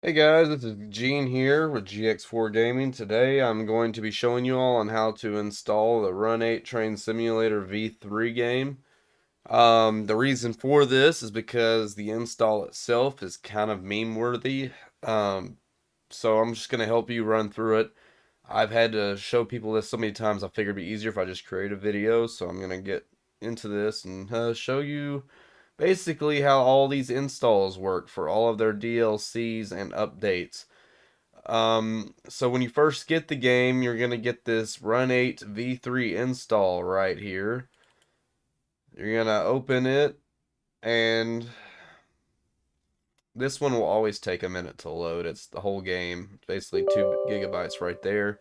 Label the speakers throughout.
Speaker 1: Hey guys, this is Gene here with GX4 Gaming. Today I'm going to be showing you all on how to install the Run-8 Train Simulator V3 game. The reason for this is because the install itself is kind of meme worthy. So I'm just going to help you run through it. I've had to show people this so many times I figured it'd be easier if I just create a video. So I'm going to get into this and show you basically how all these installs work for all of their DLCs and updates. So when you first get the game, you're gonna get this Run-8 V3 install right here. You're gonna open it, and this one will always take a minute to load. It's the whole game, basically 2 GB right there.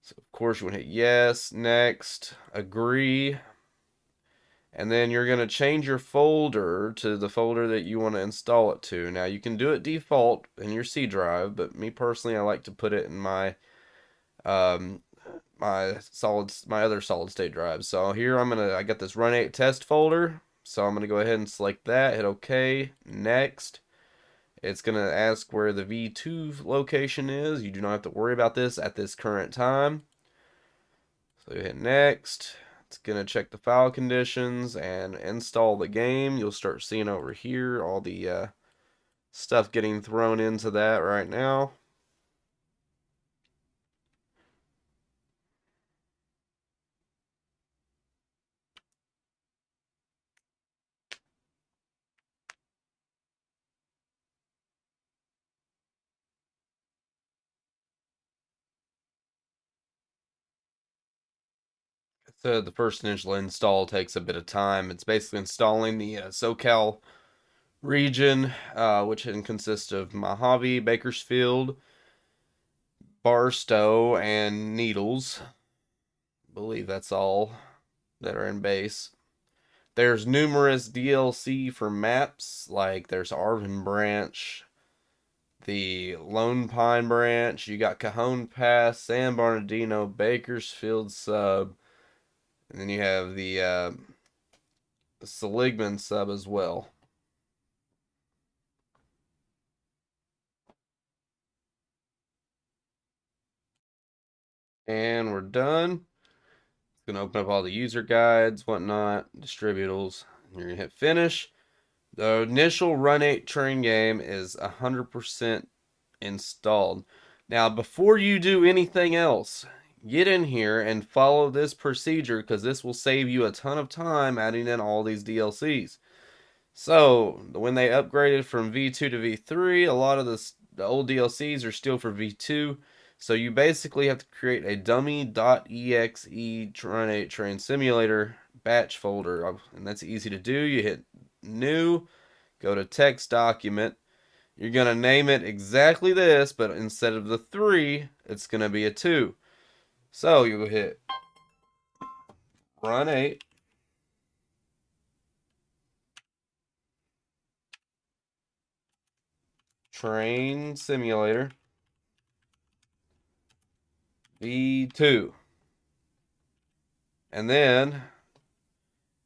Speaker 1: So of course you want to hit yes, next, agree, and then you're gonna change your folder to the folder that you want to install it to. Now you can do it default in your C drive, but me personally, I like to put it in um, my other solid state drives. So here I got this Run-8 test folder. So I'm gonna go ahead and select that, hit OK, next. It's gonna ask where the V2 location is. You do not have to worry about this at this current time. So you hit next. It's gonna check the file conditions and install the game. You'll start seeing over here all the stuff getting thrown into that right now. So the first initial install takes a bit of time. It's basically installing the SoCal region, which consists of Mojave, Bakersfield, Barstow, and Needles. I believe that's all that are in base. There's numerous DLC for maps, like there's Arvin Branch, the Lone Pine Branch, you got Cajon Pass, San Bernardino, Bakersfield Sub, and then you have the Seligman Sub as well. And we're done. It's going to open up all the user guides, whatnot, distributables. You're going to hit finish. The initial Run-8 train game is 100% installed. Now, before you do anything else, get in here and follow this procedure because this will save you a ton of time adding in all these DLCs. So, when they upgraded from V2 to V3, a lot of the old DLCs are still for V2. So you basically have to create a dummy.exe Run-8 Train Simulator batch folder. And that's easy to do. You hit new, go to text document. You're going to name it exactly this, but instead of the 3, it's going to be a 2. So you'll hit Run-8 Train Simulator V2. And then,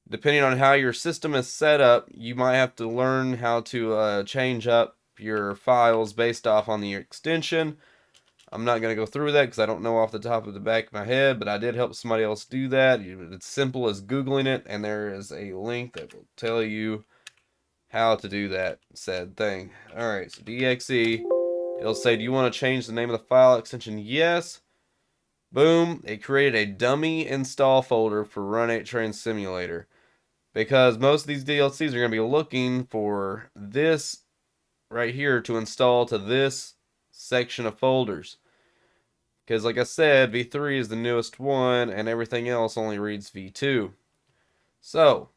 Speaker 1: depending on how your system is set up, you might have to learn how to change up your files based off on the extension. I'm not going to go through that because I don't know off the top of the back of my head, but I did help somebody else do that. It's simple as Googling it, and there is a link that will tell you how to do that said thing. Alright, so DXE, it'll say, do you want to change the name of the file extension? Yes. Boom, it created a dummy install folder for Run-8 Train Simulator. Because most of these DLCs are going to be looking for this right here to install to this section of folders. Because, like I said, V3 is the newest one, and everything else only reads V2. So,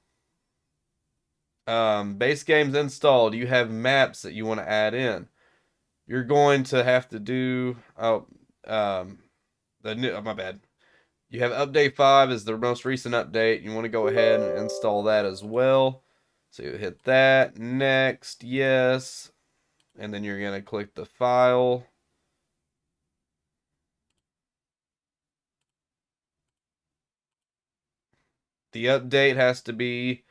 Speaker 1: base game's installed. You have maps that you want to add in. You're going to have to do. Um, the new. Oh, my bad. You have update 5 is the most recent update. You want to go ahead and install that as well. So you hit that. Next, yes. And then you're going to click the file. The update has to be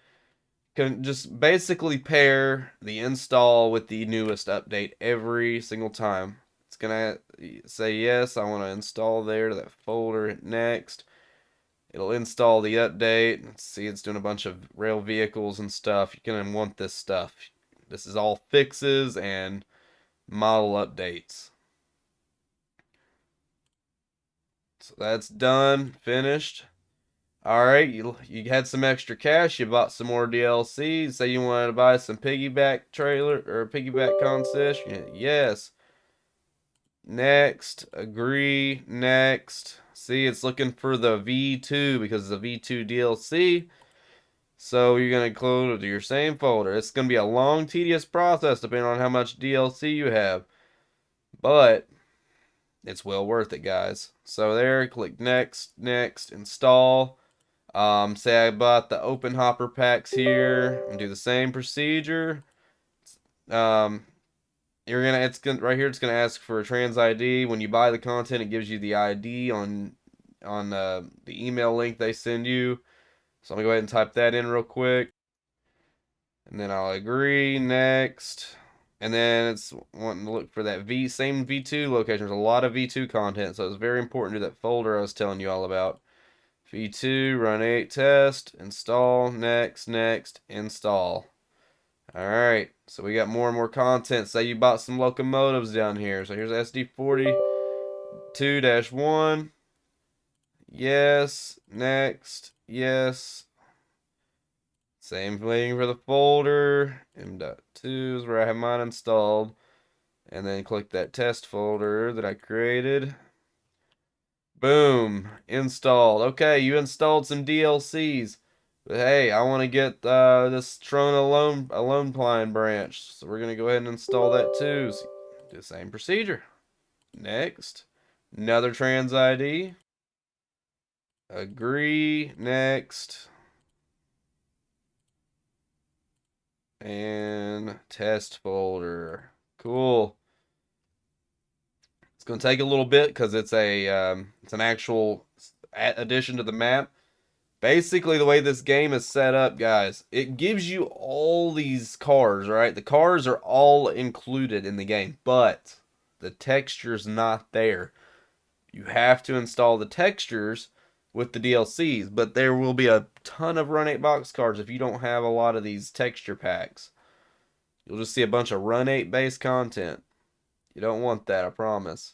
Speaker 1: can just basically pair the install with the newest update every single time. It's gonna say yes, I want to install there to that folder. Hit next. It'll install the update. Let's see, it's doing a bunch of rail vehicles and stuff. You're gonna want this stuff. This is all fixes and model updates. So that's done, finished. All right, you had some extra cash. You bought some more DLC. Say you wanted to buy some piggyback trailer or piggyback concession. Yes. Next, agree. Next. See, it's looking for the V2 because it's a V2 DLC. So you're gonna include it to your same folder. It's gonna be a long, tedious process depending on how much DLC you have, but it's well worth it, guys. So there, click next, next, install. Say I bought the open hopper packs here, and do the same procedure. Um, it's gonna right here. It's gonna ask for a trans ID. When you buy the content, it gives you the ID on the email link they send you. So I'm gonna go ahead and type that in real quick, and then I'll agree next. And then it's wanting to look for that same V2 location. There's a lot of V2 content, so it's very important to that folder I was telling you all about. V2, Run-8 test, install, next, next, install. Alright, so we got more and more content. Say you bought some locomotives down here. So here's SD40 2-1. Yes, next, yes. Same thing for the folder. M.2 is where I have mine installed. And then click that test folder that I created. Boom, installed. Okay, you installed some DLCs. But hey, I want to get this Tron alone pine branch. So we're going to go ahead and install that too. So do the same procedure. Next. Another trans ID. Agree. Next. And test folder. Cool. It's going to take a little bit because it's an actual addition to the map. Basically, the way this game is set up, guys, it gives you all these cars, right? The cars are all included in the game, but the texture's not there. You have to install the textures with the DLCs, but there will be a ton of Run-8 box cars if you don't have a lot of these texture packs. You'll just see a bunch of Run-8 based content. You don't want that, I promise.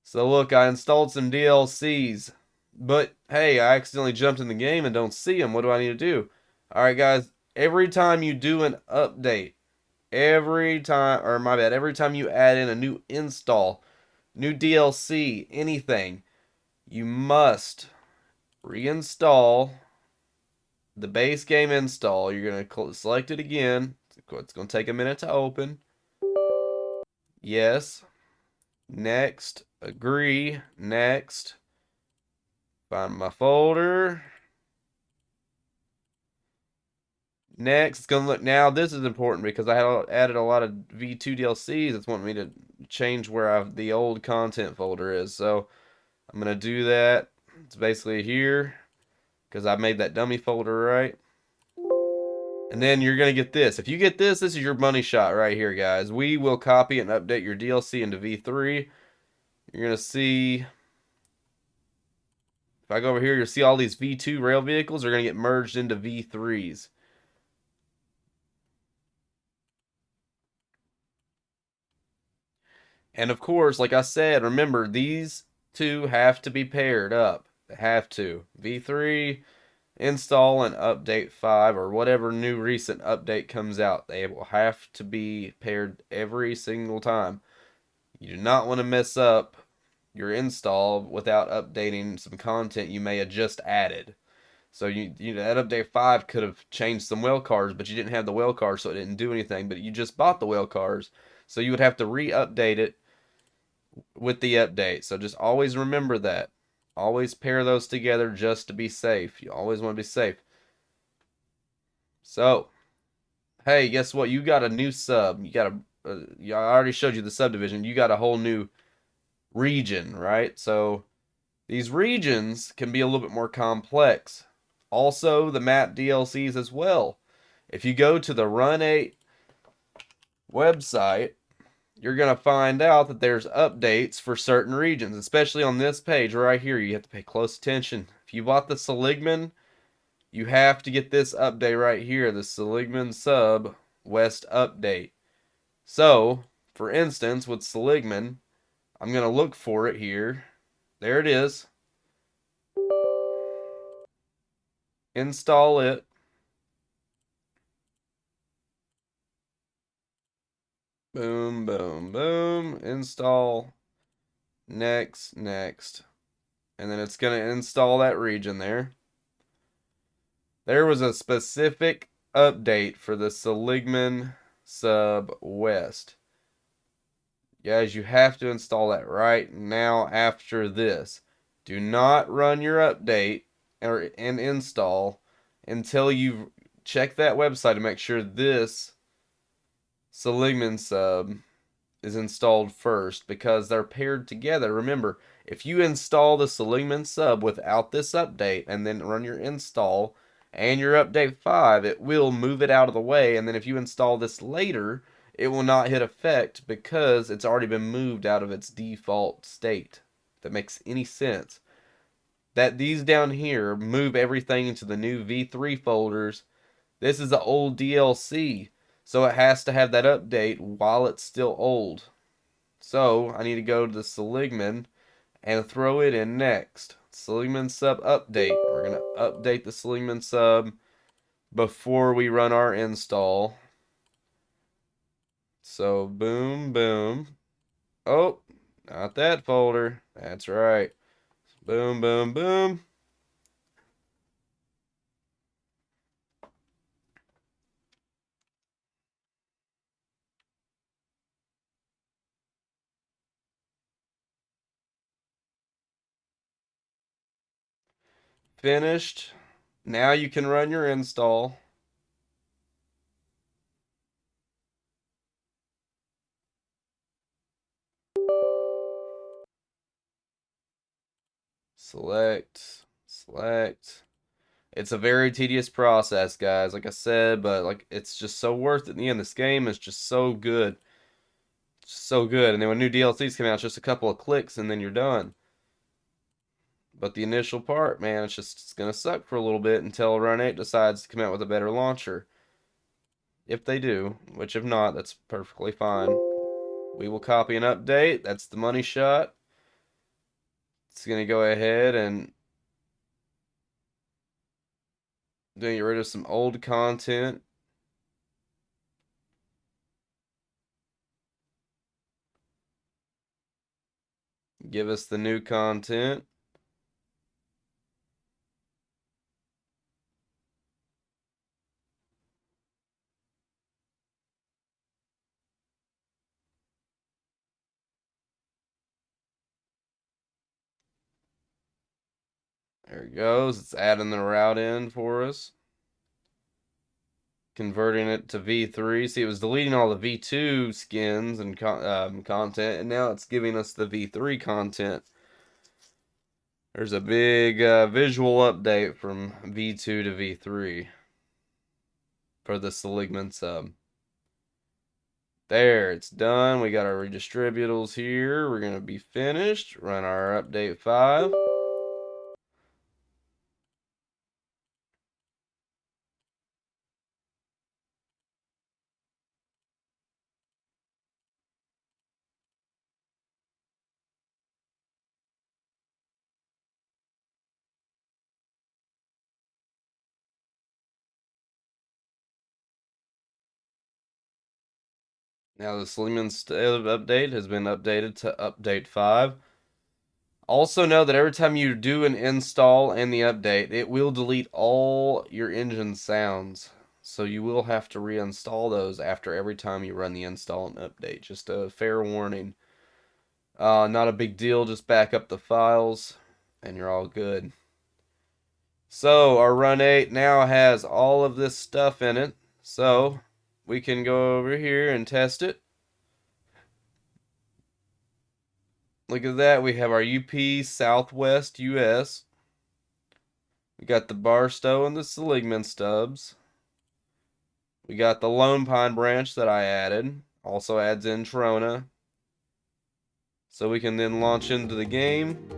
Speaker 1: So look, I installed some DLCs. But hey, I accidentally jumped in the game and don't see them. What do I need to do? Alright, guys. Every time you do an update, every time you add in a new install, new DLC, anything, you must reinstall the base game install. You're going to select it again. It's going to take a minute to open. Yes. Next. Agree. Next. Find my folder. Next, it's going to look. Now, this is important because I had added a lot of V2 DLCs. It's wanting me to change where the old content folder is. So, I'm going to do that. It's basically here because I made that dummy folder, right? And then you're going to get this. If you get this, this is your money shot right here, guys. We will copy and update your DLC into V3. You're going to see... If I go over here, you'll see all these V2 rail vehicles are going to get merged into V3s. And of course, like I said, remember, these two have to be paired up. They have to. V3, install, and update 5, or whatever new recent update comes out. They will have to be paired every single time. You do not want to mess up your install without updating some content you may have just added. So that update 5 could have changed some wheel cars, but you didn't have the wheel cars, so it didn't do anything. But you just bought the wheel cars, so you would have to re-update it with the update. So just always remember that. Always pair those together just to be safe. You always want to be safe. So, hey, guess what? You got a new sub. You got I already showed you the subdivision. You got a whole new region, right? So these regions can be a little bit more complex. Also, the map DLCs as well. If you go to the Run-8 website, you're going to find out that there's updates for certain regions, especially on this page right here. You have to pay close attention. If you bought the Seligman, you have to get this update right here, the Seligman Sub West update. So, for instance, with Seligman, I'm going to look for it here. There it is. Install it. Boom, boom, boom. Install. Next, next. And then it's going to install that region there. There was a specific update for the Seligman Sub West. Guys, you have to install that right now after this. Do not run your update and install until you check that website to make sure this Seligman sub is installed first, because they're paired together. Remember, if you install the Seligman sub without this update and then run your install and your update 5, it will move it out of the way. And then if you install this later, it will not hit effect because it's already been moved out of its default state. If that makes any sense. That these down here move everything into the new V3 folders. This is the old DLC, so it has to have that update while it's still old. So I need to go to the Seligman and throw it in next. Seligman sub update. We're going to update the Seligman sub before we run our install. So boom, boom. Oh, not that folder. That's right. Boom, boom, boom. Finished. Now you can run your install. Select, select. It's a very tedious process, guys, like I said, but like it's just so worth it in the end. This game is just so good. Just so good. And then when new DLCs come out, it's just a couple of clicks and then you're done. But the initial part, man, it's gonna suck for a little bit until Run-8 decides to come out with a better launcher. If they do, which if not, that's perfectly fine. We will copy an update. That's the money shot. It's gonna go ahead and get rid of some old content. Give us the new content. There it goes. It's adding the route in for us. Converting it to V3. See, it was deleting all the V2 skins and content, and now it's giving us the V3 content. There's a big visual update from V2 to V3 for the Seligman sub. There, it's done. We got our redistributables here. We're going to be finished. Run our update 5. Now the Sleeman update has been updated to update 5. Also know that every time you do an install and the update, it will delete all your engine sounds. So you will have to reinstall those after every time you run the install and update. Just a fair warning. Not a big deal, just back up the files and you're all good. So our Run-8 now has all of this stuff in it. So we can go over here and test it. Look at that. We have our UP Southwest US. We got the Barstow and the Seligman stubs. We got the Lone Pine branch that I added. Also adds in Trona. So we can then launch into the game.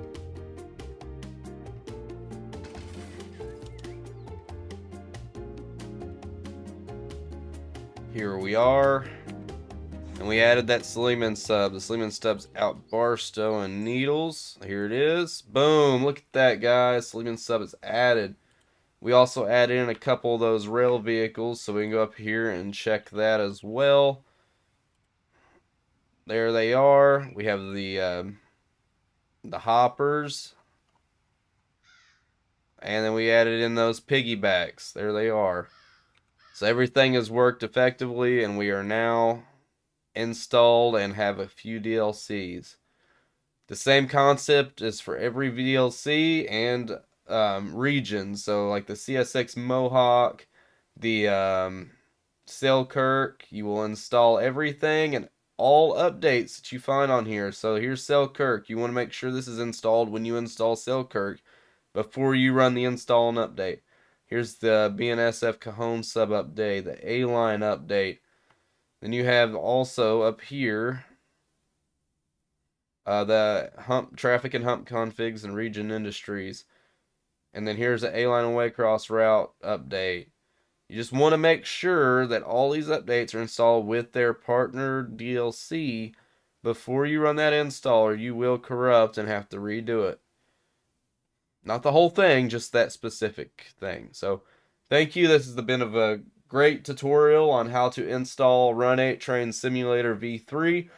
Speaker 1: Here we are. And we added that Sleeman sub. The Sleeman sub's out Barstow and Needles. Here it is. Boom. Look at that, guys. Sleeman sub is added. We also added in a couple of those rail vehicles, so we can go up here and check that as well. There they are. We have the hoppers. And then we added in those piggybacks. There they are. So everything has worked effectively, and we are now installed and have a few DLCs. The same concept is for every VLC and region. So like the CSX Mohawk, the Selkirk, you will install everything and all updates that you find on here. So here's Selkirk. You want to make sure this is installed when you install Selkirk before you run the install and update. Here's the BNSF Cajon sub update, the A-line update. Then you have also up here the hump traffic and hump configs and region industries. And then here's the A-line and Waycross route update. You just want to make sure that all these updates are installed with their partner DLC before you run that install, or you will corrupt and have to redo it. Not the whole thing, just that specific thing. So thank you. This has been a great tutorial on how to install Run-8 Train Simulator V3.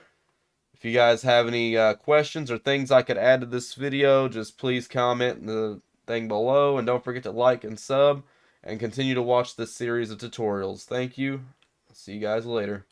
Speaker 1: If you guys have any questions or things I could add to this video, just please comment in the thing below. And don't forget to like and sub and continue to watch this series of tutorials. Thank you. See you guys later.